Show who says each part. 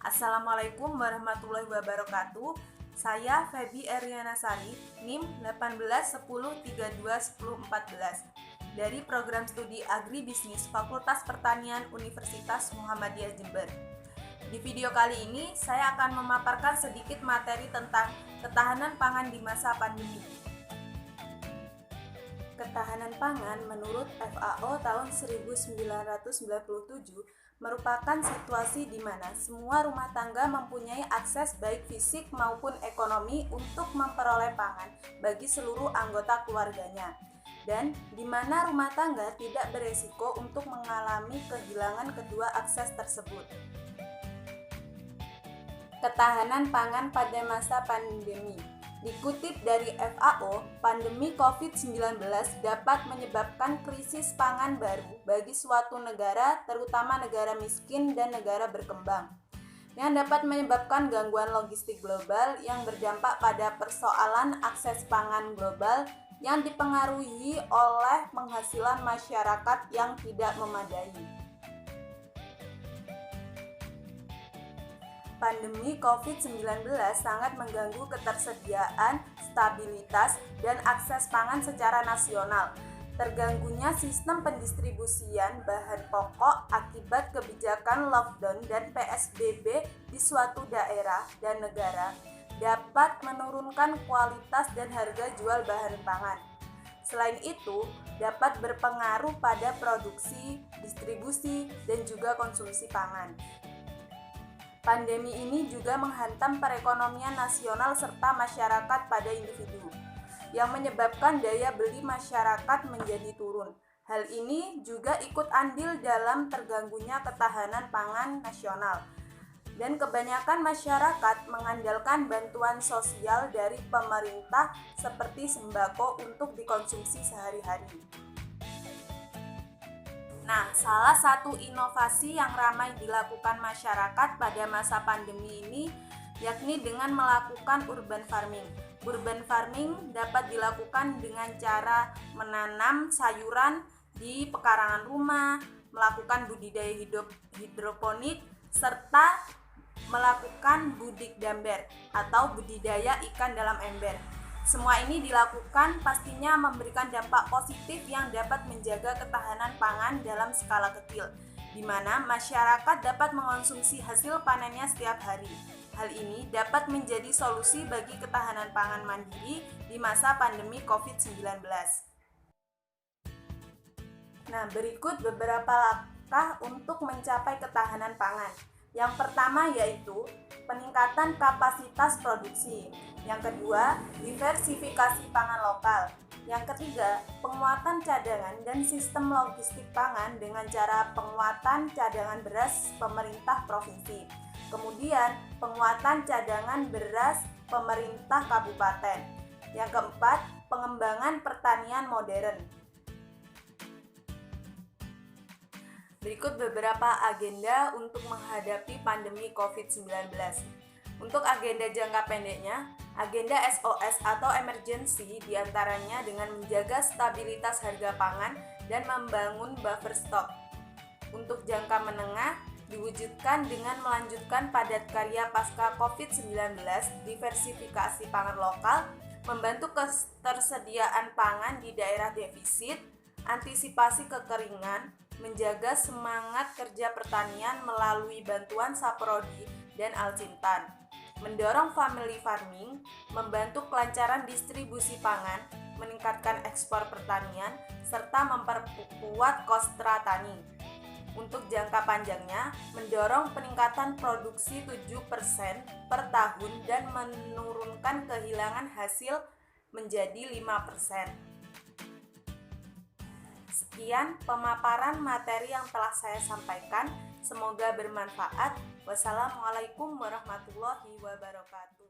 Speaker 1: Assalamualaikum warahmatullahi wabarakatuh. Saya Feby Eriana Sari, NIM 1810321014 dari Program Studi Agribisnis Fakultas Pertanian Universitas Muhammadiyah Jember. Di video kali ini, saya akan memaparkan sedikit materi tentang ketahanan pangan di masa pandemi. Ketahanan pangan menurut FAO tahun 1997 merupakan situasi di mana semua rumah tangga mempunyai akses baik fisik maupun ekonomi untuk memperoleh pangan bagi seluruh anggota keluarganya, dan di mana rumah tangga tidak beresiko untuk mengalami kehilangan kedua akses tersebut. Ketahanan pangan pada masa pandemi. Dikutip dari FAO, pandemi COVID-19 dapat menyebabkan krisis pangan baru bagi suatu negara, terutama negara miskin dan negara berkembang, yang dapat menyebabkan gangguan logistik global yang berdampak pada persoalan akses pangan global yang dipengaruhi oleh penghasilan masyarakat yang tidak memadai. Pandemi COVID-19 sangat mengganggu ketersediaan, stabilitas, dan akses pangan secara nasional. Terganggunya sistem pendistribusian bahan pokok akibat kebijakan lockdown dan PSBB di suatu daerah dan negara dapat menurunkan kualitas dan harga jual bahan pangan. Selain itu, dapat berpengaruh pada produksi, distribusi, dan juga konsumsi pangan. Pandemi ini juga menghantam perekonomian nasional serta masyarakat pada individu, yang menyebabkan daya beli masyarakat menjadi turun. Hal ini juga ikut andil dalam terganggunya ketahanan pangan nasional. Dan kebanyakan masyarakat mengandalkan bantuan sosial dari pemerintah seperti sembako untuk dikonsumsi sehari-hari. Nah, salah satu inovasi yang ramai dilakukan masyarakat pada masa pandemi ini yakni dengan melakukan urban farming. Urban farming dapat dilakukan dengan cara menanam sayuran di pekarangan rumah, melakukan budidaya hidroponik, serta melakukan budik damber atau budidaya ikan dalam ember. Semua ini dilakukan pastinya memberikan dampak positif yang dapat menjaga ketahanan pangan dalam skala kecil, di mana masyarakat dapat mengonsumsi hasil panennya setiap hari. Hal ini dapat menjadi solusi bagi ketahanan pangan mandiri di masa pandemi COVID-19. Nah, berikut beberapa langkah untuk mencapai ketahanan pangan. Yang pertama yaitu peningkatan kapasitas produksi. Yang kedua, diversifikasi pangan lokal. Yang ketiga, penguatan cadangan dan sistem logistik pangan dengan cara penguatan cadangan beras pemerintah provinsi. Kemudian, penguatan cadangan beras pemerintah kabupaten. Yang keempat, pengembangan pertanian modern. Berikut beberapa agenda untuk menghadapi pandemi COVID-19. Untuk agenda jangka pendeknya, agenda SOS atau emergency diantaranya dengan menjaga stabilitas harga pangan dan membangun buffer stock. Untuk jangka menengah, diwujudkan dengan melanjutkan padat karya pasca COVID-19, diversifikasi pangan lokal, membantu ketersediaan pangan di daerah defisit, antisipasi kekeringan, menjaga semangat kerja pertanian melalui bantuan Saprodi dan Alcintan, mendorong family farming, membantu kelancaran distribusi pangan, meningkatkan ekspor pertanian, serta memperkuat kostra tani. Untuk jangka panjangnya, mendorong peningkatan produksi 7% per tahun dan menurunkan kehilangan hasil menjadi 5%. Sekian pemaparan materi yang telah saya sampaikan. Semoga bermanfaat. Wassalamualaikum warahmatullahi wabarakatuh.